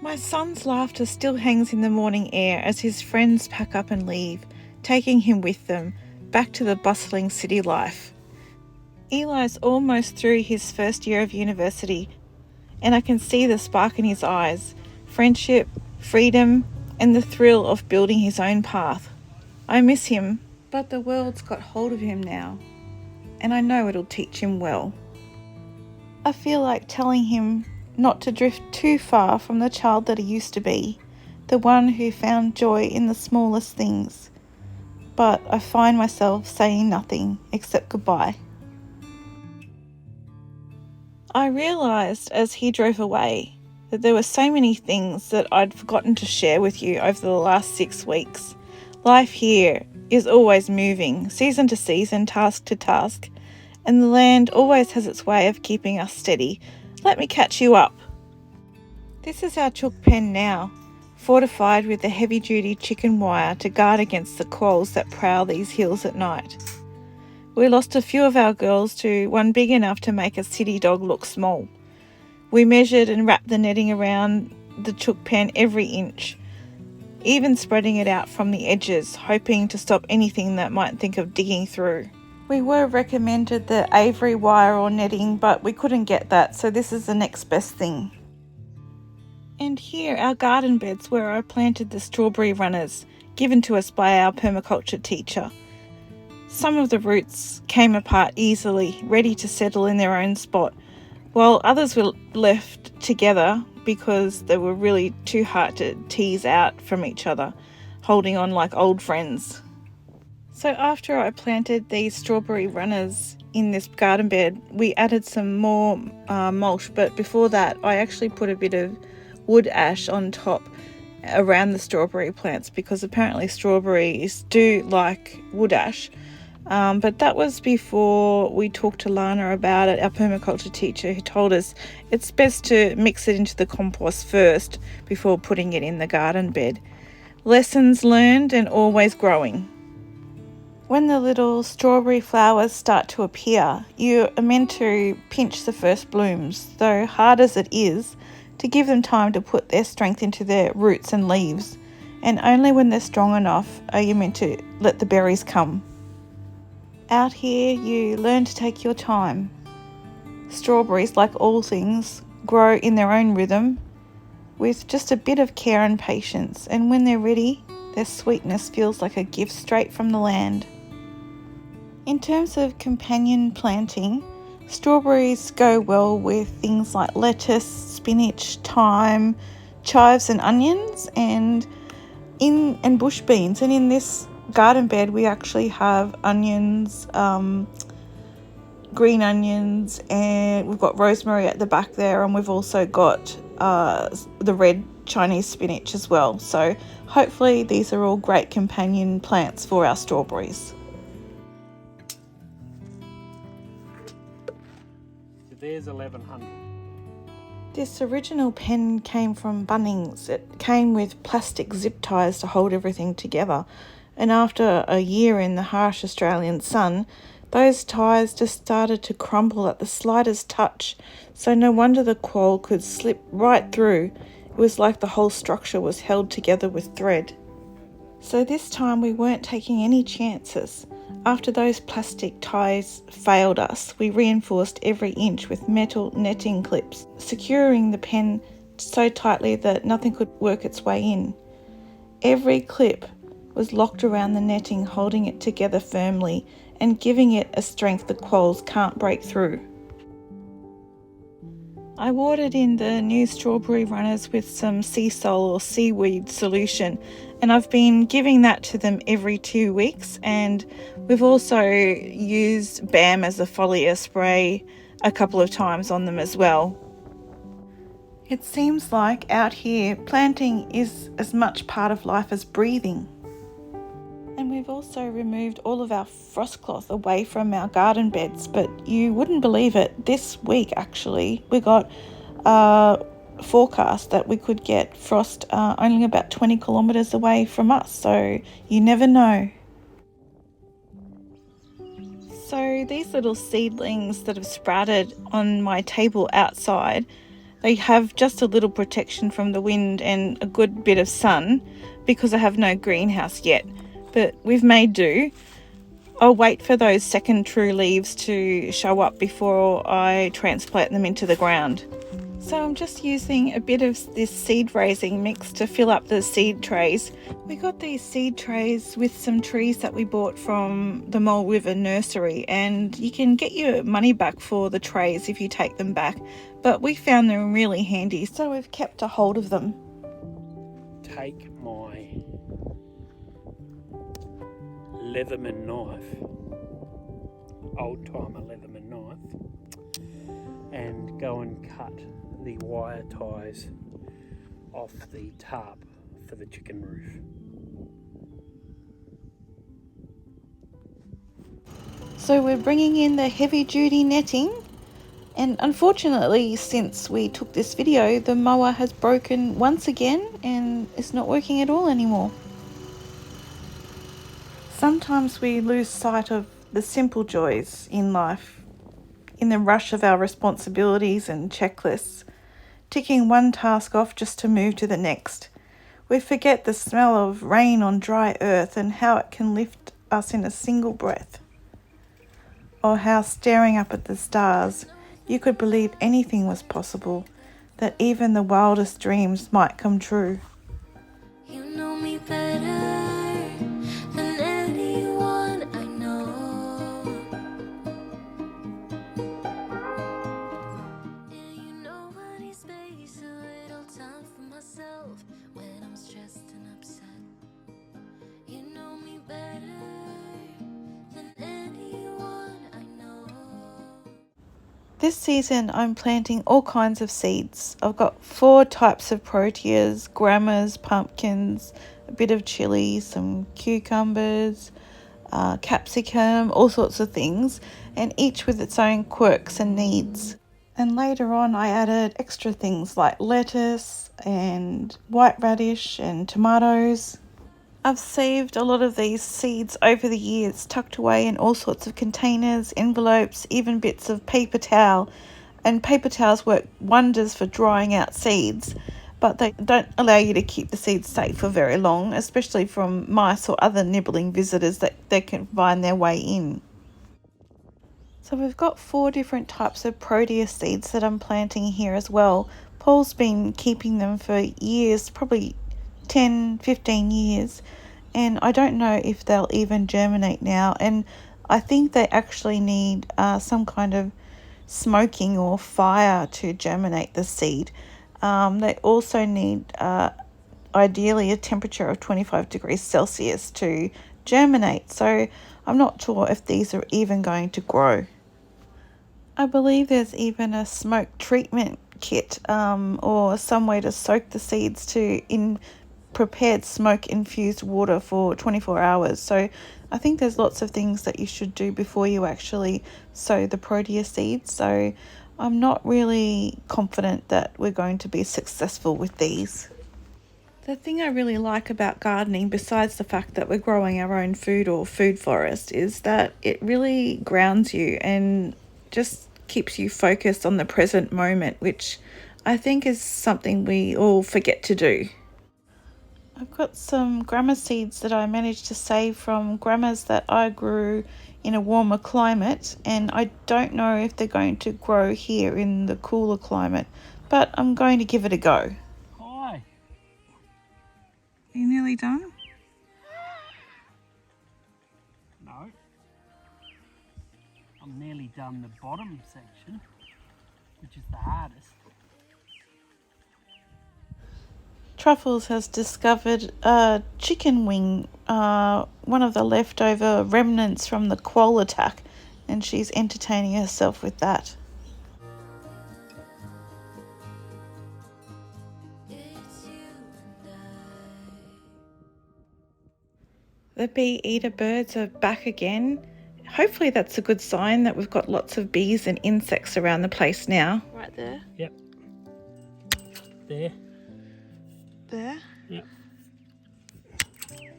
My son's laughter still hangs in the morning air as his friends pack up and leave, taking him with them, back to the bustling city life. Eli's almost through his first year of university, and I can see the spark in his eyes, friendship, freedom, and the thrill of building his own path. I miss him, but the world's got hold of him now, and I know it'll teach him well. I feel like telling him not to drift too far from the child that he used to be, the one who found joy in the smallest things. But I find myself saying nothing except goodbye. I realised as he drove away that there were so many things that I'd forgotten to share with you over the last 6 weeks. Life here is always moving, season to season, task to task, and the land always has its way of keeping us steady. Let me catch you up. This is our chook pen now, fortified with the heavy-duty chicken wire to guard against the quolls that prowl these hills at night. We lost a few of our girls to one big enough to make a city dog look small. We measured and wrapped the netting around the chook pen every inch, even spreading it out from the edges, hoping to stop anything that might think of digging through. We were recommended the aviary wire or netting, but we couldn't get that, so this is the next best thing. And here our garden beds where I planted the strawberry runners, given to us by our permaculture teacher. Some of the roots came apart easily, ready to settle in their own spot, while others were left together because they were really too hard to tease out from each other, holding on like old friends. So after I planted these strawberry runners in this garden bed, we added some more mulch, but before that I actually put a bit of wood ash on top around the strawberry plants because apparently strawberries do like wood ash. But that was before we talked to Lana about it, our permaculture teacher, who told us it's best to mix it into the compost first before putting it in the garden bed. Lessons learned and always growing. When the little strawberry flowers start to appear, you are meant to pinch the first blooms, though hard as it is, to give them time to put their strength into their roots and leaves, and only when they're strong enough are you meant to let the berries come. Out here, you learn to take your time. Strawberries, like all things, grow in their own rhythm, with just a bit of care and patience, and when they're ready, their sweetness feels like a gift straight from the land. In terms of companion planting, strawberries go well with things like lettuce, spinach, thyme, chives and onions, and bush beans. And in this garden bed we actually have onions, green onions, and we've got rosemary at the back there, and we've also got the red Chinese spinach as well. So hopefully these are all great companion plants for our strawberries. There's 1100. This original pen came from Bunnings. It came with plastic zip ties to hold everything together, and after a year in the harsh Australian sun, those ties just started to crumble at the slightest touch, so no wonder the quoll could slip right through. It was like the whole structure was held together with thread. So this time we weren't taking any chances. After those plastic ties failed us, we reinforced every inch with metal netting clips, securing the pen so tightly that nothing could work its way in. Every clip was locked around the netting, holding it together firmly and giving it a strength the quolls can't break through. I watered in the new strawberry runners with some sea salt or seaweed solution, and I've been giving that to them every 2 weeks, and we've also used BAM as a foliar spray a couple of times on them as well. It seems like out here planting is as much part of life as breathing. And we've also removed all of our frost cloth away from our garden beds, but you wouldn't believe it, this week actually we got a forecast that we could get frost only about 20 kilometres away from us, so you never know. So these little seedlings that have sprouted on my table outside, They have just a little protection from the wind and a good bit of sun because I have no greenhouse yet, but we've made do. I'll wait for those second true leaves to show up before I transplant them into the ground. So I'm just using a bit of this seed raising mix to fill up the seed trays. We got these seed trays with some trees that we bought from the Mole River nursery, and you can get your money back for the trays if you take them back, but we found them really handy, so we've kept a hold of them. Take my Leatherman knife, old timer Leatherman knife, and go and cut the wire ties off the tarp for the chicken roof. So we're bringing in the heavy duty netting, and unfortunately since we took this video the mower has broken once again and it's not working at all anymore. Sometimes we lose sight of the simple joys in life in the rush of our responsibilities and checklists, ticking one task off just to move to the next. We forget the smell of rain on dry earth and how it can lift us in a single breath. Or how staring up at the stars, you could believe anything was possible, that even the wildest dreams might come true. You know me better than anyone I know. Yeah, you know I need space, a little time for myself when I'm stressed and upset. You know me better than anyone I know. This season I'm planting all kinds of seeds. I've got 4 types of proteas, grammas, pumpkins, a bit of chili, some cucumbers, capsicum, all sorts of things, and each with its own quirks and needs. And later on I added extra things like lettuce and white radish and tomatoes. I've saved a lot of these seeds over the years, tucked away in all sorts of containers, envelopes, even bits of paper towel. And paper towels work wonders for drying out seeds, but they don't allow you to keep the seeds safe for very long, especially from mice or other nibbling visitors that they can find their way in. So we've got 4 different types of protea seeds that I'm planting here as well. Paul's been keeping them for years, probably 10, 15 years, and I don't know if they'll even germinate now, and I think they actually need some kind of smoking or fire to germinate the seed. They also need ideally a temperature of 25 degrees Celsius to germinate, so I'm not sure if these are even going to grow. I believe there's even a smoke treatment kit or some way to soak the seeds in prepared smoke infused water for 24 hours. So I think there's lots of things that you should do before you actually sow the protea seeds. So I'm not really confident that we're going to be successful with these. The thing I really like about gardening, besides the fact that we're growing our own food or food forest, is that it really grounds you and just keeps you focused on the present moment, which I think is something we all forget to do. I've got some grammas seeds that I managed to save from grammas that I grew in a warmer climate, and I don't know if they're going to grow here in the cooler climate, but I'm going to give it a go. Hi. Are you nearly done? No. I'm nearly done the bottom section, which is the hardest. Truffles has discovered a chicken wing, one of the leftover remnants from the quoll attack, and she's entertaining herself with that. It's you and I. The bee eater birds are back again. Hopefully that's a good sign that we've got lots of bees and insects around the place now. Right there. Yep. There. There. Yep.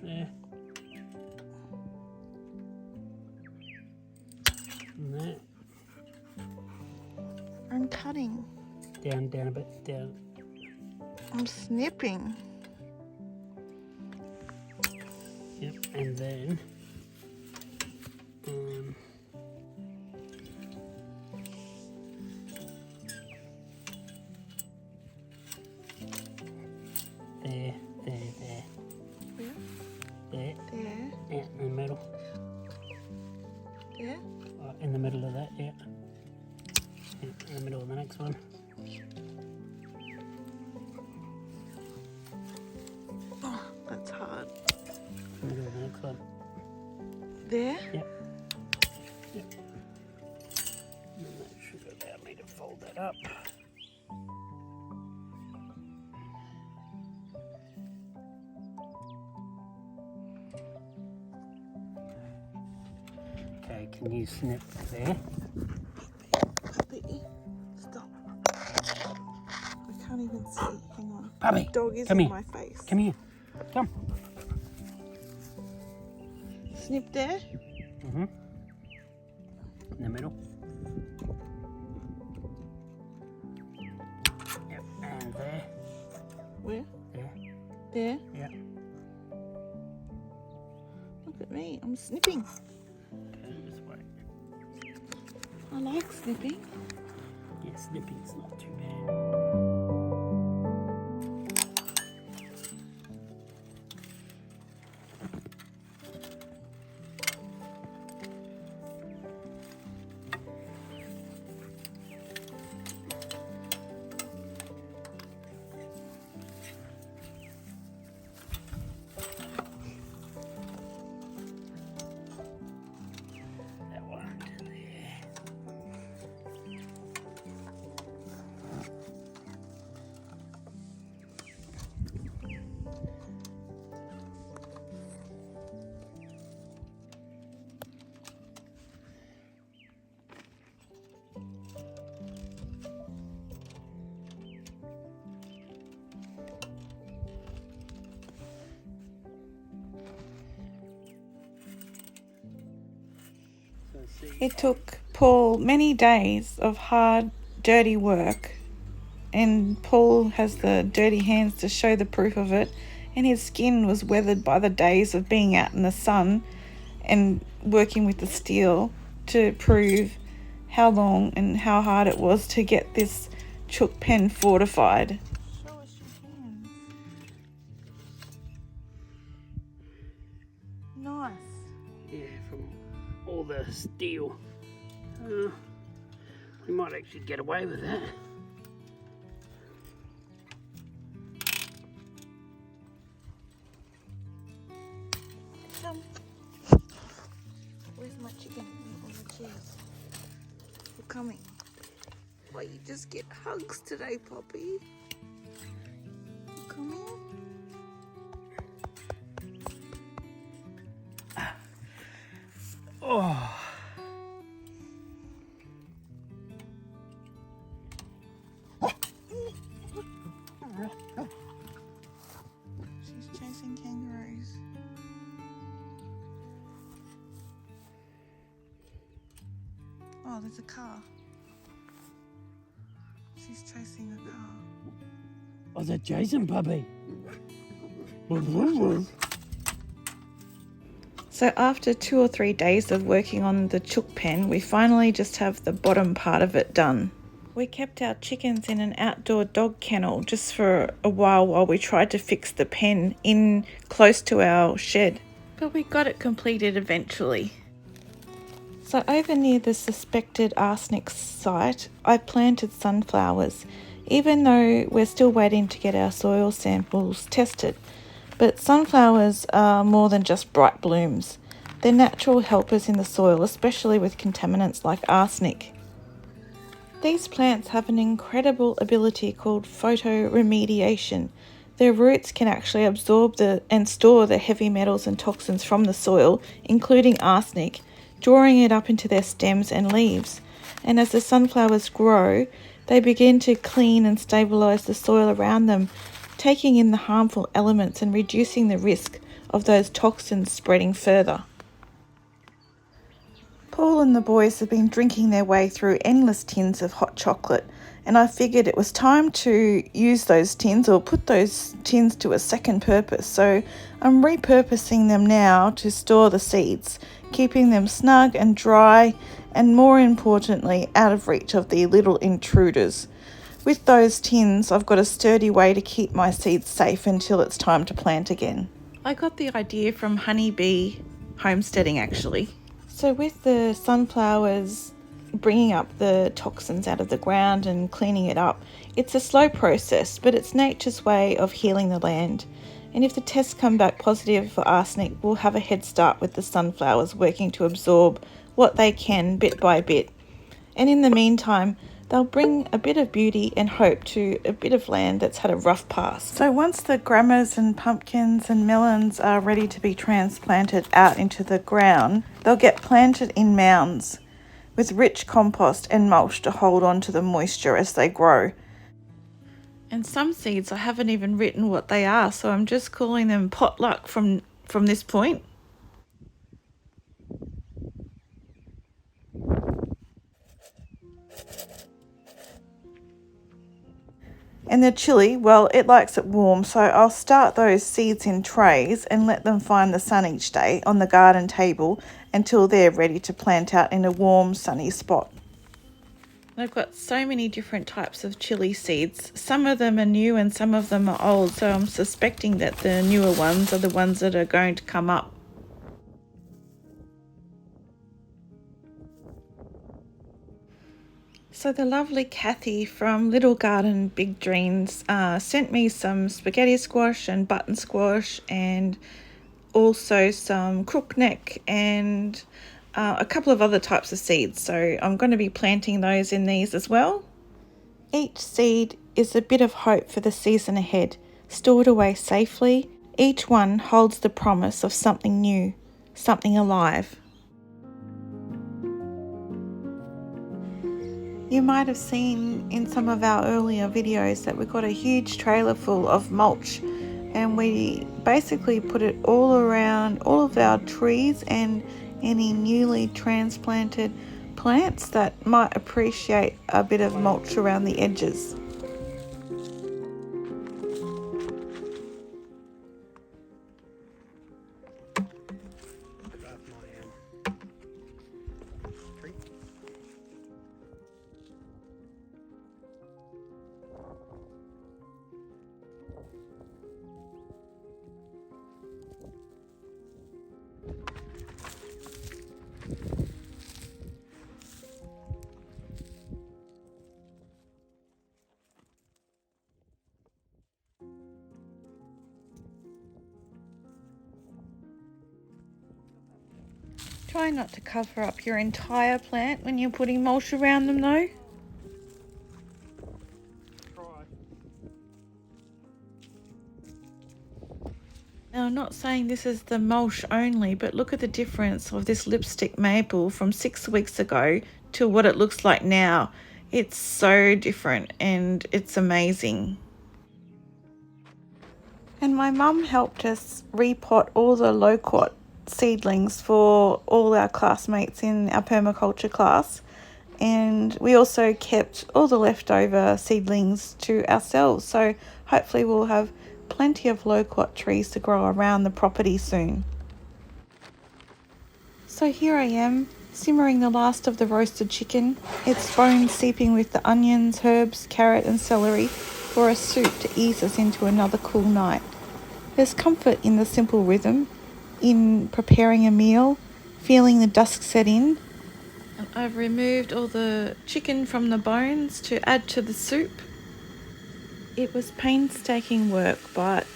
There. And there. I'm cutting. Down a bit, down. I'm snipping. Yep, and then there. Where? There. There. Yeah, in the middle. There. In the middle of that, yeah. Yeah, in the middle of the next one. Oh, that's hard. In the middle of the next one. There? Yep. Yep. And that should allow me to fold that up. Okay, can you snip there? Puppy, stop. I can't even see. Hang on. Puppy, Dog is come in here. my face. Come here. Come. Snip there. Mm-hmm. In the middle. Yep, and there. Where? There. There. Yep. Look at me. I'm snipping. Okay, this way. I like snipping. Yeah, snipping's not too bad. That one to there. So see, It took Paul many days of hard, dirty work, and Paul has the dirty hands to show the proof of it, and his skin was weathered by the days of being out in the sun and working with the steel to prove how long and how hard it was to get this chook pen fortified. Show us your hands. Nice. yeah, from all the steel. We might actually get away with that. Come. Where's my chicken on the cheese? We're coming. Why you just get hugs today, Poppy? Come here. Oh, She's chasing kangaroos. Oh, there's a car. She's chasing a car. oh, that Jason puppy. So after 2 or 3 days of working on the chook pen, we finally just have the bottom part of it done. We kept our chickens in an outdoor dog kennel just for a while we tried to fix the pen in close to our shed. But we got it completed eventually. So over near the suspected arsenic site, I planted sunflowers, even though we're still waiting to get our soil samples tested. But sunflowers are more than just bright blooms. They're natural helpers in the soil, especially with contaminants like arsenic. These plants have an incredible ability called phytoremediation. Their roots can actually absorb and store the heavy metals and toxins from the soil, including arsenic, drawing it up into their stems and leaves. And as the sunflowers grow, they begin to clean and stabilise the soil around them, taking in the harmful elements and reducing the risk of those toxins spreading further. Paul and the boys have been drinking their way through endless tins of hot chocolate and I figured it was time to use those tins or put those tins to a second purpose. So I'm repurposing them now to store the seeds, keeping them snug and dry, and more importantly, out of reach of the little intruders. With those tins, I've got a sturdy way to keep my seeds safe until it's time to plant again. I got the idea from honeybee homesteading actually. So with the sunflowers bringing up the toxins out of the ground and cleaning it up, it's a slow process, but it's nature's way of healing the land. And if the tests come back positive for arsenic, we'll have a head start with the sunflowers working to absorb what they can bit by bit. And in the meantime, they'll bring a bit of beauty and hope to a bit of land that's had a rough past. So once the grammas and pumpkins and melons are ready to be transplanted out into the ground, they'll get planted in mounds with rich compost and mulch to hold on to the moisture as they grow. And some seeds I haven't even written what they are, so I'm just calling them potluck from this point. And the chili, well, it likes it warm, so I'll start those seeds in trays and let them find the sun each day on the garden table until they're ready to plant out in a warm, sunny spot. I've got so many different types of chili seeds. Some of them are new and some of them are old, so I'm suspecting that the newer ones are the ones that are going to come up. So the lovely Kathy from Little Garden Big Dreams sent me some spaghetti squash and button squash and also some crookneck and a couple of other types of seeds. So I'm going to be planting those in these as well. Each seed is a bit of hope for the season ahead, stored away safely. Each one holds the promise of something new, something alive. You might have seen in some of our earlier videos that we've got a huge trailer full of mulch, and we basically put it all around all of our trees and any newly transplanted plants that might appreciate a bit of mulch around the edges. Try not to cover up your entire plant when you're putting mulch around them though. Now, I'm not saying this is the mulch only, but look at the difference of this lipstick maple from 6 weeks ago to what it looks like now. It's so different and it's amazing. And my mum helped us repot all the loquat seedlings for all our classmates in our permaculture class, and we also kept all the leftover seedlings to ourselves, so hopefully we'll have plenty of loquat trees to grow around the property soon. So here I am, simmering the last of the roasted chicken, its bones seeping with the onions, herbs, carrot and celery for a soup to ease us into another cool night. There's comfort in the simple rhythm, in preparing a meal, feeling the dusk set in. And I've removed all the chicken from the bones to add to the soup. It was painstaking work, but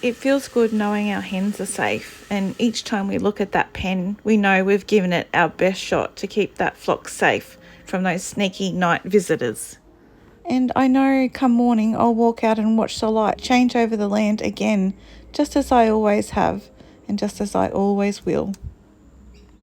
it feels good knowing our hens are safe, and each time we look at that pen, we know we've given it our best shot to keep that flock safe from those sneaky night visitors. And I know come morning I'll walk out and watch the light change over the land again, just as I always have, and just as I always will.